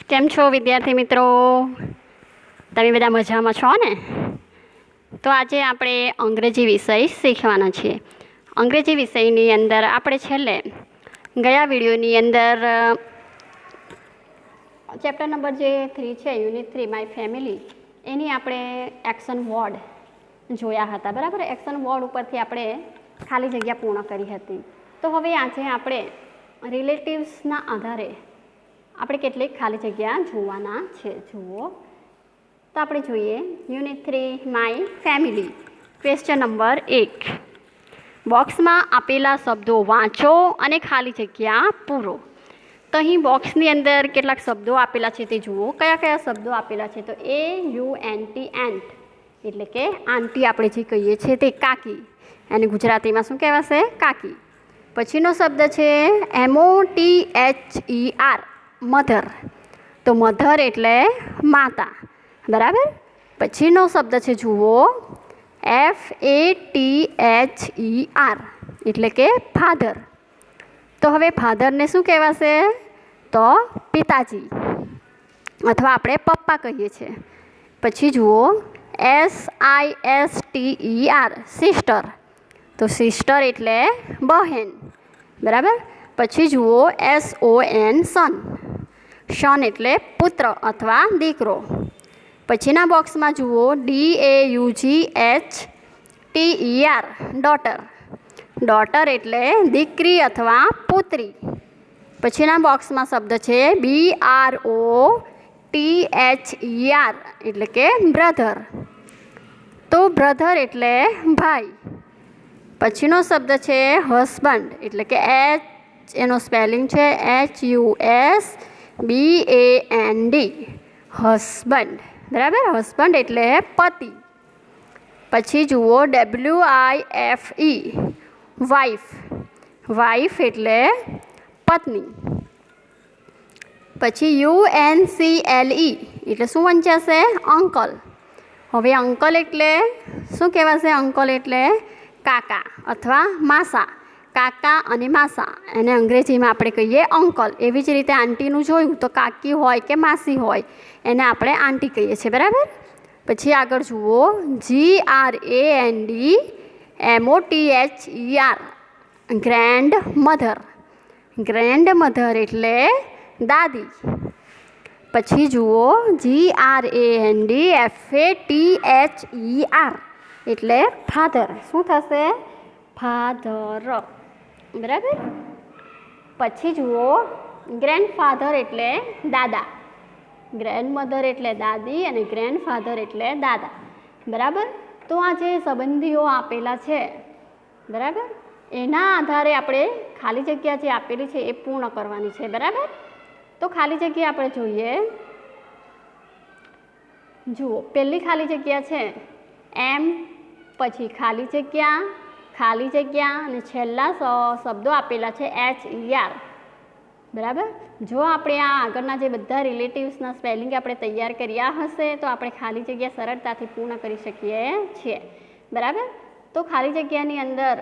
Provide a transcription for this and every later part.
કેમ છો વિદ્યાર્થી મિત્રો? તમે બધા મજામાં છો ને? તો આજે આપણે અંગ્રેજી વિષય શીખવાના છીએ. અંગ્રેજી વિષયની અંદર આપણે છેલ્લે ગયા વિડીયોની અંદર ચેપ્ટર નંબર જે 3 છે, યુનિટ 3 માય ફેમિલી, એની આપણે એક્શન વર્ડ જોયા હતા. બરાબર, એક્શન વર્ડ ઉપરથી આપણે ખાલી જગ્યા પૂર્ણ કરી હતી. તો હવે આજે આપણે રિલેટિવ્સના આધારે આપણે કેટલીક ખાલી જગ્યા જોવાના છે. જુઓ તો આપણે જોઈએ unit 3 my family, question number 1. બોક્સમાં આપેલા શબ્દો વાંચો અને ખાલી જગ્યા પૂરો. તો અહીં બોક્સની અંદર કેટલાક શબ્દો આપેલા છે તે જુઓ. કયા કયા શબ્દો આપેલા છે? તો AUNT, એન્ટ એટલે કે આંટી આપણે જે કહીએ છીએ તે કાકી, અને ગુજરાતીમાં શું કહેવાશે? કાકી. પછીનો શબ્દ છે MOTHER, મધર. તો મધર એટલે માતા. બરાબર. પછીનો શબ્દ છે જુઓ FATHER એટલે કે ફાધર. તો હવે ફાધરને શું કહેવાશે? તો પિતાજી અથવા આપણે પપ્પા કહીએ છીએ. પછી જુઓ SISTER, સિસ્ટર. તો સિસ્ટર એટલે બહેન. બરાબર. પછી જુઓ SON, સન. સન એટલે પુત્ર અથવા દીકરો. પછીના બોક્સમાં જુઓ DAUGHTER, ડોટર. ડોટર એટલે દીકરી અથવા પુત્રી. પછીના બોક્સમાં શબ્દ છે BROTHER એટલે કે બ્રધર. તો બ્રધર એટલે ભાઈ. પછીનો શબ્દ છે હસબન્ડ એટલે કે એનો સ્પેલિંગ છે HUSBAND, હસબન્ડ. બરાબર, હસબન્ડ એટલે પતિ. પછી જુઓ WIFE, વાઇફ. વાઇફ એટલે પત્ની. પછી UNCLE એટલે શું વંચાશે? અંકલ. હવે અંકલ એટલે શું કહેવાશે? અંકલ એટલે કાકા અથવા માસા. કાકા અને માસા એને અંગ્રેજીમાં આપણે કહીએ અંકલ. એવી જ રીતે આંટીનું જોયું તો કાકી હોય કે માસી હોય એને આપણે આંટી કહીએ છીએ. બરાબર. પછી આગળ જુઓ GRANDMOTHER, grandmother. Grandmother એટલે દાદી. પછી જુઓ GRANDFATHER એટલે ફાધર. શું થશે? ફાધર. બરાબર. પછી જુઓ ગ્રેન્ડફાધર એટલે દાદા. ગ્રેન્ડમધર એટલે દાદી અને ગ્રેન્ડફાધર એટલે દાદા. બરાબર. તો આ જે સંબંધીઓ આપેલા છે, બરાબર, એના આધારે આપણે ખાલી જગ્યા જે આપેલી છે એ પૂર્ણ કરવાની છે. બરાબર. તો ખાલી જગ્યા આપણે જોઈએ. જુઓ પહેલી ખાલી જગ્યા છે એમ, પછી ખાલી જગ્યા અને છેલ્લા શબ્દો આપેલા છે HER. બરાબર. જો આપણે આ આગળના જે બધા રિલેટિવ્સના સ્પેલિંગ આપણે તૈયાર કર્યા હશે તો આપણે ખાલી જગ્યા સરળતાથી પૂર્ણ કરી શકીએ છીએ. બરાબર. તો ખાલી જગ્યાની અંદર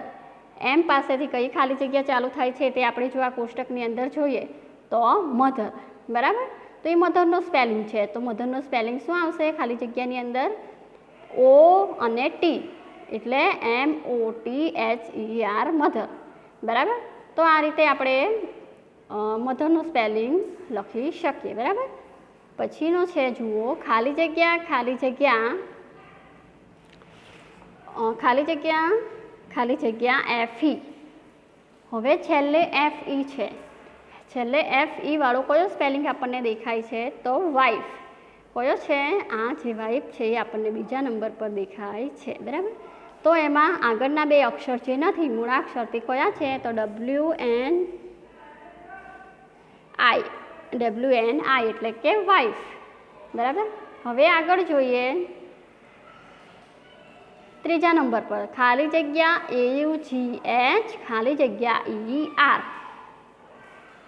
એમ પાસેથી કઈ ખાલી જગ્યા ચાલુ થાય છે તે આપણે જો આ કોષ્ટકની અંદર જોઈએ તો મધર. બરાબર. તો એ મધરનો સ્પેલિંગ છે. તો મધરનો સ્પેલિંગ શું આવશે ખાલી જગ્યાની અંદર? O અને T એટલે MOTHER, મધર. બરાબર. તો આ રીતે આપણે મધરનું સ્પેલિંગ લખી શકીએ. બરાબર. પછીનો છે જુઓ ખાલી જગ્યા FE. હવે છેલ્લે FE છે. છેલ્લે FE વાળો કયો સ્પેલિંગ આપણને દેખાય છે? તો વાઇફ. કયો છે? આ જે વાઇફ છે એ આપણને બીજા નંબર પર દેખાય છે. બરાબર. તો એમાં આગળના બે અક્ષર જે નથી મૂળાક્ષર તે કયા છે? તો WNI એટલે કે વાઇફ. બરાબર. હવે આગળ જોઈએ ત્રીજા નંબર પર ખાલી જગ્યા AUGH ખાલી જગ્યા ER.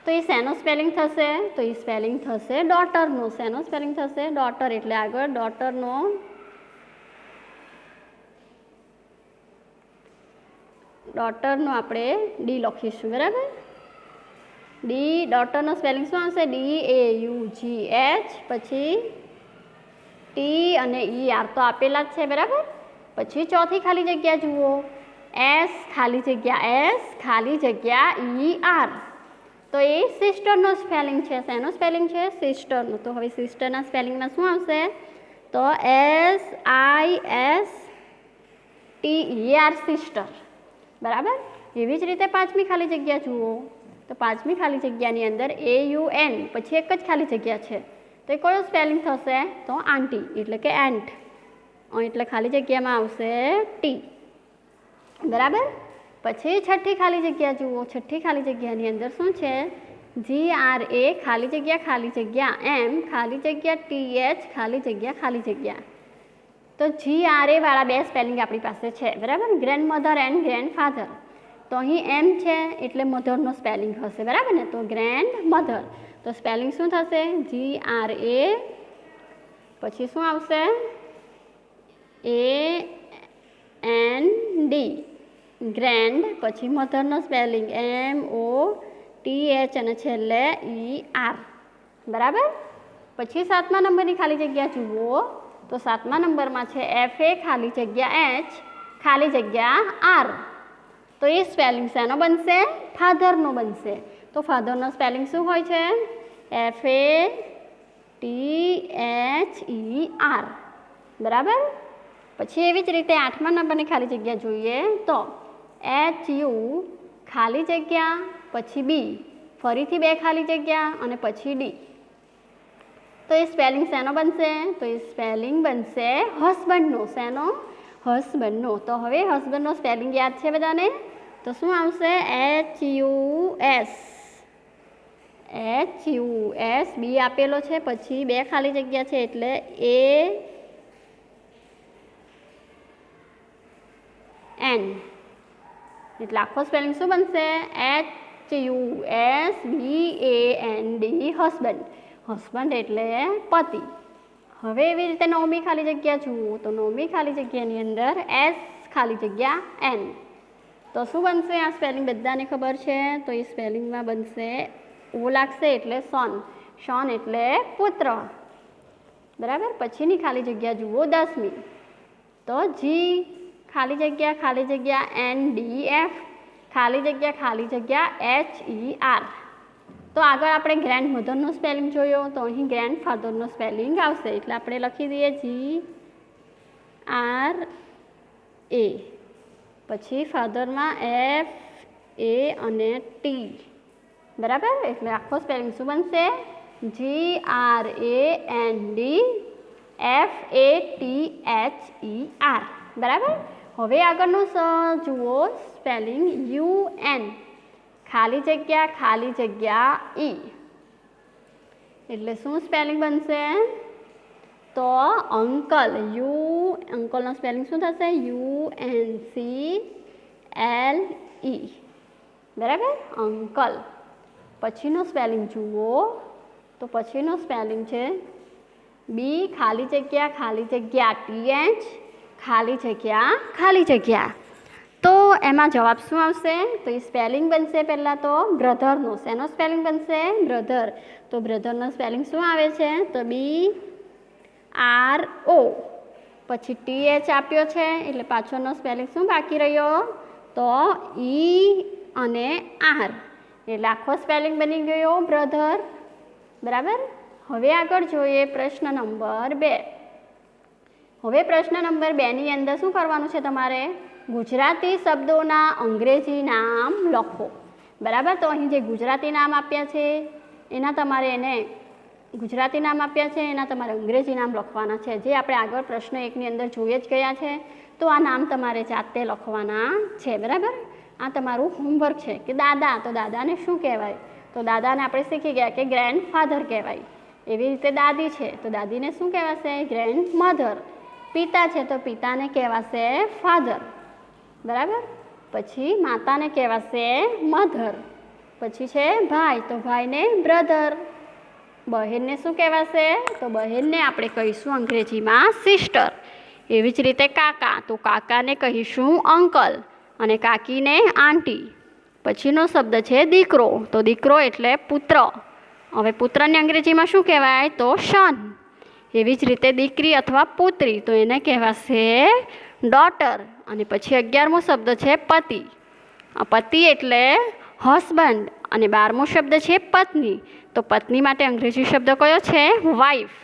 તો એ શેનો સ્પેલિંગ થશે? તો એ સ્પેલિંગ થશે ડોટરનો. શેનો સ્પેલિંગ થશે? ડોટર. એટલે આગળ ડોટરનો આપણે D લખીશું. બરાબર. ડી ડોટરનો સ્પેલિંગ શું આવશે? DAUGH, પછી ટી અને ER તો આપેલા જ છે બરાબર. પછી ચોથી ખાલી જગ્યા જુઓ, S ખાલી જગ્યા S ખાલી જગ્યા ER, તો એ સિસ્ટરનો સ્પેલિંગ છે. શેનો સ્પેલિંગ છે? સિસ્ટરનો. તો હવે સિસ્ટરના સ્પેલિંગમાં શું આવશે? તો SISTER સિસ્ટર બરાબર. એવી જ રીતે પાંચમી ખાલી જગ્યા જુઓ, તો પાંચમી ખાલી જગ્યાની અંદર AUN પછી એક જ ખાલી જગ્યા છે, તો એ કયો સ્પેલિંગ થશે? તો આંટી એટલે કે એન્ટ, એટલે ખાલી જગ્યામાં આવશે ટી બરાબર. પછી છઠ્ઠી ખાલી જગ્યા જુઓ, છઠ્ઠી ખાલી જગ્યાની અંદર શું છે? GRA ખાલી જગ્યા M ખાલી જગ્યા TH ખાલી જગ્યા. તો GRA વાળા બે સ્પેલિંગ આપણી પાસે છે બરાબર, grandmother and grandfather. તો અહીં M છે એટલે મધરનો સ્પેલિંગ હશે બરાબર ને, તો ગ્રેન્ડ મધર. તો સ્પેલિંગ શું થશે? GRA પછી શું આવશે? AND ગ્રેન્ડ, પછી મધરનો સ્પેલિંગ MOTH અને છેલ્લે ER બરાબર. પછી સાતમા નંબરની ખાલી જગ્યા જુઓ, તો સાતમા નંબરમાં છે FA ખાલી જગ્યા H ખાલી જગ્યા R, તો એ સ્પેલિંગ શેનો બનશે? ફાધરનો બનશે. તો ફાધરનો સ્પેલિંગ શું હોય છે? FATHER બરાબર. પછી એવી જ રીતે આઠમા નંબરની ખાલી જગ્યા જોઈએ, તો HU ખાલી જગ્યા પછી B ફરીથી બે ખાલી જગ્યા અને પછી D, તો એ સ્પેલિંગ શેનો બનશે? તો એ સ્પેલિંગ બનશે હસબન્ડનો. શેનો? હસબન્ડનો. તો હવે હસબન્ડનો સ્પેલિંગ યાદ છે બધાને? તો શું આવશે? HUS B આપેલો છે, પછી બે ખાલી જગ્યા છે એટલે AN, એટલે આખો સ્પેલિંગ શું બનશે? HUSBAND husband. હસબન્ડ એટલે પતિ. હવે એવી રીતે નવમી ખાલી જગ્યા જુઓ, તો નવમી ખાલી જગ્યાની અંદર S ખાલી જગ્યા N, તો શું બનશે? આ સ્પેલિંગ બધાને ખબર છે, તો એ સ્પેલિંગમાં બનશે ઓ લાગશે એટલે સોન. શોન એટલે પુત્ર બરાબર. પછીની ખાલી જગ્યા જુઓ દસમી, તો G ખાલી જગ્યા NDF ખાલી જગ્યા HER. તો આગળ આપણે ગ્રેન્ડ મધરનો સ્પેલિંગ જોયો, તો અહીં ગ્રેન્ડ ફાધરનો સ્પેલિંગ આવશે, એટલે આપણે લખી દઈએ GRA, પછી ફાધરમાં FA અને T બરાબર. એટલે આખો સ્પેલિંગ શું બનશે? GRANDFATHER બરાબર. હવે આગળનું જુઓ સ્પેલિંગ UN ખાલી જગ્યા E, એટલે શું સ્પેલિંગ બનશે? તો અંકલ. અંકલનો સ્પેલિંગ શું થશે? UNCLE બરાબર, અંકલ. પછીનો સ્પેલિંગ જુઓ, તો પછીનો સ્પેલિંગ છે B ખાલી જગ્યા TH ખાલી જગ્યા. તો એમાં જવાબ શું આવશે? તો એ સ્પેલિંગ બનશે પહેલાં તો બ્રધરનો. શેનો સ્પેલિંગ બનશે? બ્રધર. તો બ્રધરનો સ્પેલિંગ શું આવે છે? તો BRO, પછી TH આપ્યો છે એટલે પાછળનો સ્પેલિંગ શું બાકી રહ્યો? તો E અને R, એટલે આખો સ્પેલિંગ બની ગયો બ્રધર બરાબર. હવે આગળ જોઈએ પ્રશ્ન નંબર 2. હવે પ્રશ્ન નંબર 2ની અંદર શું કરવાનું છે તમારે? ગુજરાતી શબ્દોના અંગ્રેજી નામ લખો બરાબર. તો અહીં જે ગુજરાતી નામ આપ્યા છે એના તમારે ગુજરાતી નામ આપ્યા છે એના તમારે અંગ્રેજી નામ લખવાના છે, જે આપણે આગળ પ્રશ્ન 1ની અંદર જોઈ જ ગયા છે. તો આ નામ તમારે જાતે લખવાના છે બરાબર. આ તમારું હોમવર્ક છે કે દાદા, તો દાદાને શું કહેવાય? તો દાદાને આપણે શીખી ગયા કે ગ્રેન્ડ ફાધર કહેવાય. એવી રીતે દાદી છે તો દાદીને શું કહેવાશે? Grandmother. પિતા છે તો પિતાને કહેવાશે ફાધર બરાબર. પછી માતાને કહેવાશે મધર. પછી છે ભાઈ, તો ભાઈને બ્રધર. બહેનને શું કહેવાશે? તો બહેનને આપણે કહીશું અંગ્રેજીમાં સિસ્ટર. એવી જ રીતે કાકા, તો કાકાને કહીશું અંકલ અને કાકીને આંટી. પછીનો શબ્દ છે દીકરો. તો દીકરો એટલે પુત્ર. હવે પુત્રને અંગ્રેજીમાં શું કહેવાય? તો સન. એવી જ રીતે દીકરી અથવા પુત્રી, તો એને કહેવાશે ડોટર. અને પછી 11મો શબ્દ છે પતિ. પતિ એટલે હસબન્ડ. અને 12મો શબ્દ છે પત્ની. તો પત્ની માટે અંગ્રેજી શબ્દ કયો છે? વાઇફ.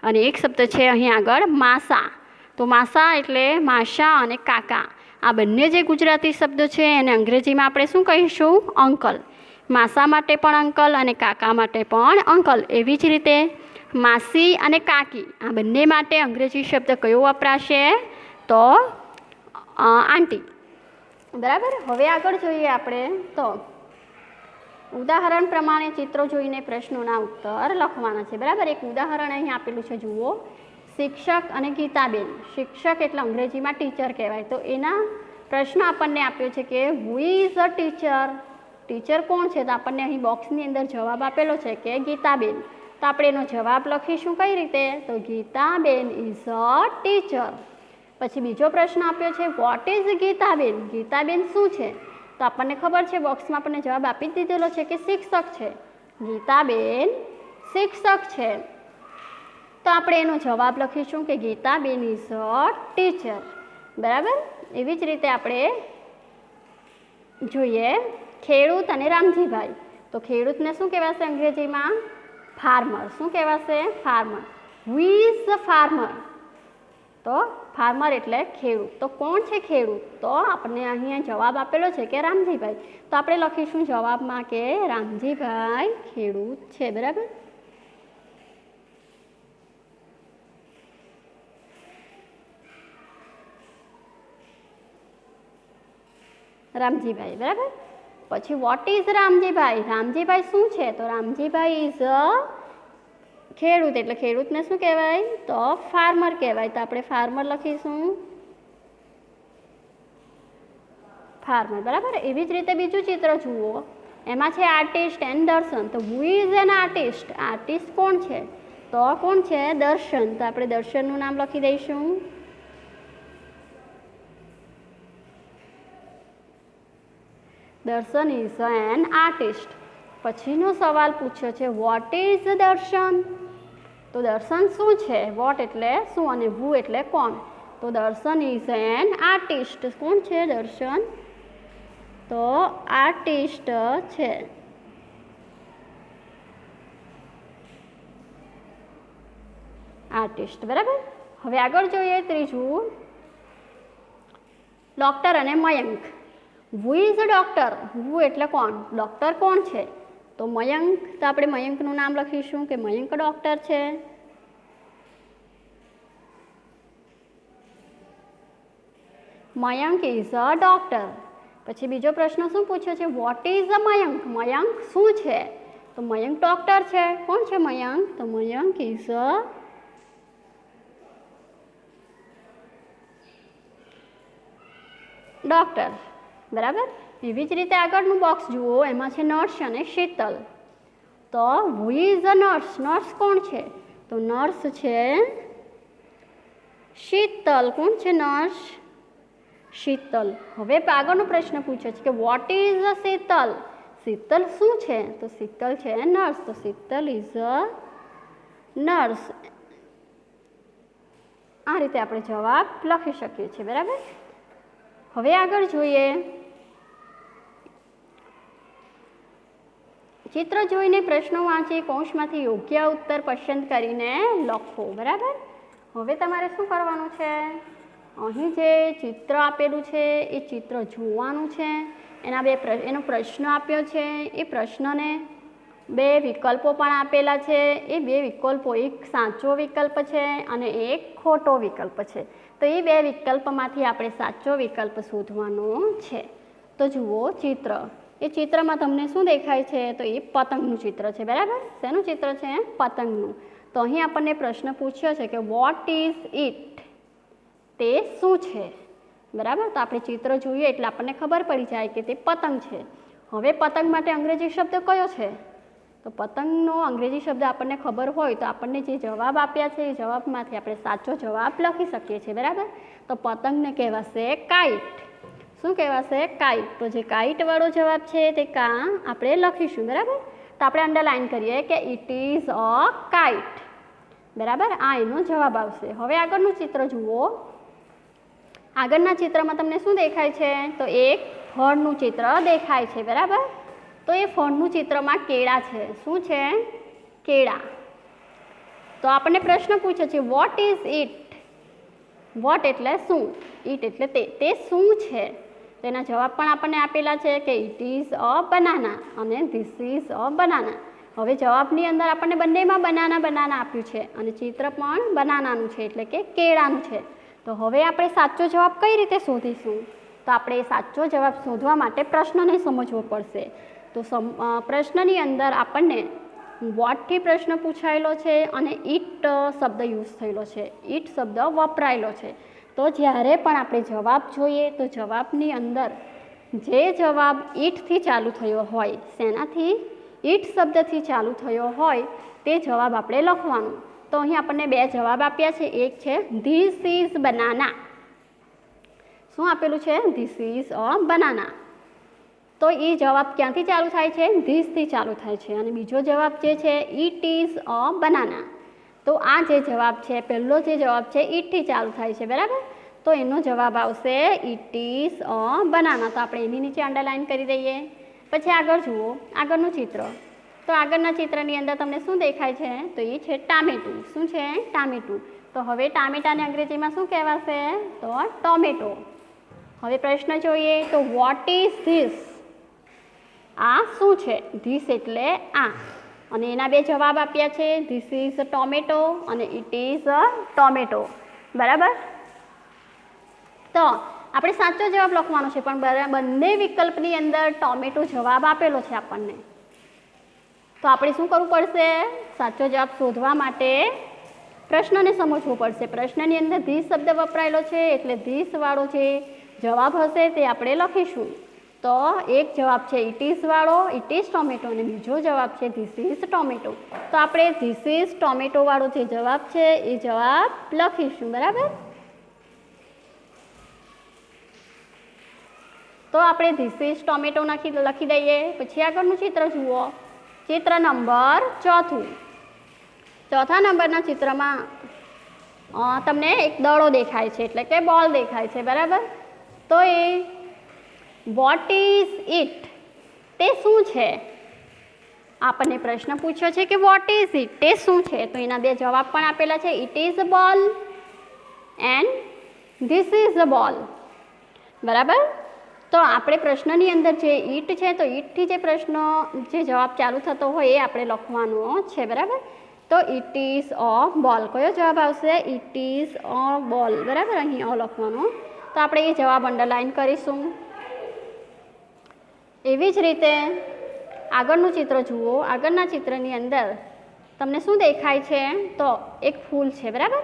અને એક શબ્દ છે અહીં આગળ માસા. તો માસા એટલે માસા અને કાકા. આ બંને જે ગુજરાતી શબ્દો છે એને અંગ્રેજીમાં આપણે શું કહીશું? અંકલ. માસા માટે પણ અંકલ અને કાકા માટે પણ અંકલ. એવી જ રીતે માસી અને કાકી આ બંને માટે અંગ્રેજી શબ્દ કયો વપરાશે? તો આંટી. બરાબર. હવે આગળ જોઈએ આપણે. તો ઉદાહરણ પ્રમાણે ચિત્રો જોઈને પ્રશ્નોના ઉત્તર લખવાના છે. બરાબર. એક ઉદાહરણ અહીં આપેલું છે, જુઓ. શિક્ષક અને ગીતાબેન. શિક્ષક એટલે અંગ્રેજીમાં ટીચર કહેવાય. તો એના પ્રશ્ન આપણને આપ્યો છે કે હુ ઇઝ અ ટીચર. ટીચર કોણ છે? તો આપણને અહીં બોક્સની અંદર જવાબ આપેલો છે કે ગીતાબેન. તો આપણે એનો જવાબ લખીશું કઈ રીતે? તો ગીતાબેન ઇઝ અ ટીચર. પછી બીજો પ્રશ્ન આપ્યો છે વોટ ઇઝ ગીતાબેન. ગીતાબેન શું છે? તો આપણને ખબર છે, બોક્સમાં આપણને જવાબ આપી જ દીધેલો છે કે શિક્ષક છે. ગીતાબેન શિક્ષક છે. તો આપણે એનો જવાબ લખીશું કે ગીતાબેન ઇઝ અ ટીચર. બરાબર. એવી જ રીતે આપણે જોઈએ ખેડૂત અને રામજીભાઈ. તો ખેડૂતને શું કહેવાશે અંગ્રેજીમાં? ફાર્મર. શું કહેવાશે? Farmer. Who is a farmer. તો ફાર્મર એટલે ખેડૂત. તો કોણ છે ખેડૂત? તો આપણને અહીંયા જવાબ આપેલો છે કે રામજીભાઈ. તો આપણે લખીશું જવાબમાં કે રામજીભાઈ ખેડૂત છે. બરાબર. રામજીભાઈ. બરાબર. પછી વોટ ઇઝ રામજીભાઈ. રામજીભાઈ શું છે? તો રામજીભાઈ ઇઝ અ ખેડૂત. એટલે ખેડૂતને શું કહેવાય? તો ફાર્મર કહેવાય. તો આપણે ફાર્મર લખીશું ફાર્મર. બરાબર. એવી જ રીતે બીજું ચિત્ર જુઓ. એમાં છે આર્ટિસ્ટ એન્ડ દર્શન. તો who is an artist. Artist કોણ છે? તો કોણ છે? દર્શન. તો આપણે દર્શનનું નામ લખી દઈશું. દર્શન ઇઝ એન આર્ટિસ્ટ. પછીનો સવાલ પૂછ્યો છે વોટ ઇઝ દર્શન. તો દર્શન શું છે? વોટ એટલે શું અને હુ એટલે કોણ. તો દર્શન ઇઝ એન આર્ટિસ્ટ. કોણ છે દર્શન? તો આર્ટિસ્ટ છે. આર્ટિસ્ટ. બરાબર. હવે આગળ જોઈએ ત્રીજું ડૉક્ટર અને Mayank. Who is a doctor. Who એટલે કોણ? ડૉક્ટર કોણ છે? તો મયંક. તો આપણે મયંકનું નામ લખીશું કે મયંક ડૉક્ટર છે. Mayank is a doctor. પછી બીજો પ્રશ્ન શું પૂછ્યો છે? What is a Mayank. Mayank શું છે? તો મયંક ડૉક્ટર છે. કોણ છે મયંક? તો મયંક ઇઝ અ ડૉક્ટર. બરાબર. એવી જ રીતે આગળનું બોક્સ જુઓ. એમાં છે નર્સ અને શીતલ. તો હુ ઇઝ અ નર્સ. નર્સ કોણ છે? તો નર્સ છે શીતલ. કોણ છે નર્સ? શીતલ. હવે આગળનો પ્રશ્ન પૂછ્યો છે કે what is a Sheetal. Sheetal શું છે? તો શીતલ છે નર્સ. તો શીતલ ઇઝ અ નર્સ. આ રીતે આપણે જવાબ લખી શકીએ છીએ. બરાબર. હવે આગળ જોઈએ. ચિત્ર જોઈને પ્રશ્નો વાંચી કૌંસમાંથી યોગ્ય ઉત્તર પસંદ કરીને લખો. બરાબર. હવે તમારે શું કરવાનું છે? અહીં જે ચિત્ર આપેલું છે એ ચિત્ર જોવાનું છે. એનો પ્રશ્ન આપ્યો છે. એ પ્રશ્નને બે વિકલ્પો પણ આપેલા છે. એ બે વિકલ્પો, એક સાચો વિકલ્પ છે અને એક ખોટો વિકલ્પ છે. તો એ બે વિકલ્પમાંથી આપણે સાચો વિકલ્પ શોધવાનો છે. તો જુઓ ચિત્ર. એ ચિત્રમાં તમને શું દેખાય છે? તો એ પતંગનું ચિત્ર છે. બરાબર. શેનું ચિત્ર છે? પતંગનું. તો અહીં આપણને પ્રશ્ન પૂછ્યો છે કે વોટ ઇઝ ઇટ. તે શું છે? બરાબર. તો આપણે ચિત્ર જોઈએ એટલે આપણને ખબર પડી જાય કે તે પતંગ છે. હવે પતંગ માટે અંગ્રેજી શબ્દ કયો છે? તો પતંગનો અંગ્રેજી શબ્દ આપણને ખબર હોય તો આપણને જે જવાબ આપ્યા છે એ જવાબમાંથી આપણે સાચો જવાબ લખી શકીએ છીએ. બરાબર. તો પતંગને કહેવાશે કાઇટ. શું કહેવાશે? કાઇટ. તો જે કાઇટવાળો જવાબ છે તે આપણે લખીશું. બરાબર. તો આપણે અંડરલાઇન કરીએ કે ઇટ ઇઝ અ કાઇટ. બરાબર. આ એનો જવાબ આવશે. હવે આગળનું ચિત્ર જુઓ. આગળના ચિત્રમાં તમને શું દેખાય છે? તો એક ફળનું ચિત્ર દેખાય છે. બરાબર. તો એ ફળનું ચિત્રમાં કેળા છે. શું છે? કેળા. તો આપણને પ્રશ્ન પૂછે છે વોટ ઇઝ ઇટ? વોટ એટલે શું, ઇટ એટલે તે શું છે? તેના જવાબ પણ આપણને આપેલા છે કે ઇટ ઇઝ અ બનાના અને ધીસ ઇઝ અ બનાના. હવે જવાબની અંદર આપણને બંનેમાં બનાના આપ્યું છે અને ચિત્ર પણ બનાનાનું છે એટલે કે કેળાનું છે. તો હવે આપણે સાચો જવાબ કઈ રીતે શોધીશું? તો આપણે સાચો જવાબ શોધવા માટે પ્રશ્નને સમજવો પડશે. તો પ્રશ્નની અંદર આપણને વોટથી પ્રશ્ન પૂછાયેલો છે અને ઇટ શબ્દ યુઝ થયેલો છે, ઇટ શબ્દ વપરાયેલો છે. તો જ્યારે પણ આપણે જવાબ જોઈએ તો જવાબની અંદર જે જવાબ ઇટથી ચાલુ થયો હોય, શેનાથી? ઇટ શબ્દથી ચાલુ થયો હોય તે જવાબ આપણે લખવાનો. તો અહીં આપણને બે જવાબ આપ્યા છે. એક છે ધીસ ઇઝ બનાના. શું આપેલું છે? This is a banana. તો એ જવાબ ક્યાંથી ચાલુ થાય છે? ધીસથી ચાલુ થાય છે. અને બીજો જવાબ જે છે ઇટ ઇઝ અ બનાના. તો આ જે જવાબ છે, પહેલો જે જવાબ છે ઇટથી ચાલુ થાય છે. બરાબર. તો એનો જવાબ આવશે ઇટ ઇઝ અ બનાના. તો આપણે એની નીચે અંડરલાઇન કરી દઈએ. પછી આગળ જુઓ આગળનું ચિત્ર. તો આગળના ચિત્રની અંદર તમને શું દેખાય છે? તો એ છે ટામેટું. શું છે? ટામેટું. તો હવે ટામેટાને અંગ્રેજીમાં શું કહેવાશે? તો ટોમેટો. હવે પ્રશ્ન જોઈએ તો વોટ ઇઝ ધીસ? આ શું છે? ધીસ એટલે આ. અને એના બે જવાબ આપ્યા છે, ધીસ ઇઝ ટોમેટો અને ઇટ ઇઝ અ ટોમેટો. બરાબર. તો આપણે સાચો જવાબ લખવાનો છે પણ બંને વિકલ્પની અંદર ટોમેટો જવાબ આપેલો છે આપણને. તો આપણે શું કરવું પડશે? સાચો જવાબ શોધવા માટે પ્રશ્નને સમજવો પડશે. પ્રશ્નની અંદર ધીસ શબ્દ વપરાયેલો છે એટલે ધીસવાળો જે જવાબ હશે તે આપણે લખીશું. તો એક જવાબ છે ઇટ ઇઝ વાળો, ઇટ ઇઝ ટોમેટો, અને બીજો જવાબ છે ધીસ ઇઝ ટોમેટો. તો આપણે ધીસ ઇઝ ટોમેટો વાળો જે જવાબ છે એ જવાબ લખીશું. બરાબર. તો આપણે ધીસ ઇઝ ટોમેટો લખી દઈએ. પછી આગળનું ચિત્ર જુઓ. ચિત્ર નંબર 4. ચોથા નંબરના ચિત્રમાં તમને એક દડો દેખાય છે એટલે કે બોલ દેખાય છે. બરાબર. તો એ વોટ ઇઝ ઇટ? તે શું છે? આપણને પ્રશ્ન પૂછ્યો છે કે વોટ ઇઝ ઇટ? તે શું છે? તો એના બે જવાબ પણ આપેલા છે, ઇટ ઇઝ અ બોલ એન્ડ ધીસ ઇઝ અ બોલ. બરાબર. તો આપણે પ્રશ્નની અંદર જે ઇટ છે તો ઇટથી જે પ્રશ્ન જે જવાબ ચાલુ થતો હોય એ આપણે લખવાનો છે. બરાબર. તો ઇટ ઇઝ અ બોલ. કયો જવાબ આવશે? ઇટ ઇઝ અ બોલ. બરાબર. અહીં અ લખવાનો. તો આપણે એ જવાબ અંડરલાઇન કરીશું. એવી જ રીતે આગળનું ચિત્ર જુઓ. આગળના ચિત્રની અંદર તમને શું દેખાય છે? તો એક ફૂલ છે. બરાબર.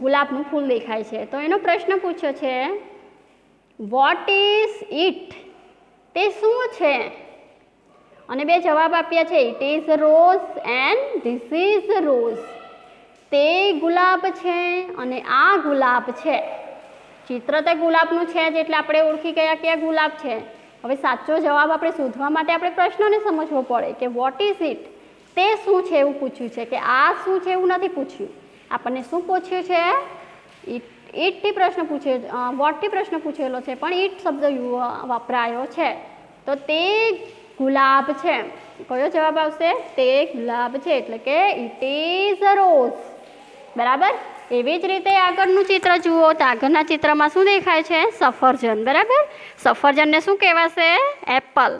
ગુલાબનું ફૂલ દેખાય છે. તો એનો પ્રશ્ન પૂછ્યો છે વોટ ઇઝ ઇટ? તે શું છે? અને બે જવાબ આપ્યા છે, it is rose and this is rose. તે ગુલાબ છે અને આ ગુલાબ છે. ચિત્ર તો ગુલાબનું છે જ એટલે આપણે ઓળખી ગયા કે આ ગુલાબ છે. હવે સાચો જવાબ આપણે શોધવા માટે આપણે પ્રશ્નને સમજવો પડે કે વોટ ઇઝ ઇટ? તે શું છે એવું પૂછ્યું છે, કે આ શું છે એવું નથી પૂછ્યું. આપણને શું પૂછ્યું છે? ઇટથી પ્રશ્ન પૂછ્યો, વોટથી પ્રશ્ન પૂછેલો છે પણ ઇટ શબ્દ વપરાયો છે. તો તે ગુલાબ છે. કયો જવાબ આવશે? તે ગુલાબ છે એટલે કે ઇટ ઇઝ અ રોઝ. બરાબર. એવી જ રીતે આગળનું ચિત્ર જુઓ. તો આગળના ચિત્રમાં શું દેખાય છે? સફરજન. બરાબર. સફરજનને શું કહેવાશે? એપલ.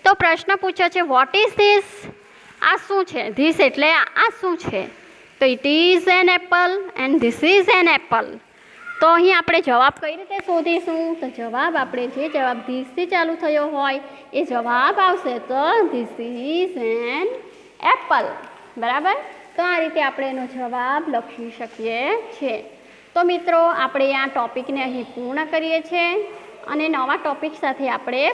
તો પ્રશ્ન પૂછ્યો છે વોટ ઇઝ ધીસ? આ શું છે? ધીસ એટલે આ શું છે? તો it is an apple and this is an apple. તો અહીં આપણે જવાબ કઈ રીતે શોધીશું? તો જવાબ આપણે જે જવાબ ધીસથી ચાલુ થયો હોય એ જવાબ આવશે. તો ધીસ ઇઝ એન એપલ. બરાબર. તો આ રીતે આપણે એનો જવાબ લખી શકીએ છીએ. તો મિત્રો આપણે આ ટોપિકને અહીં પૂર્ણ કરીએ છીએ અને નવા ટોપિક સાથે આપણે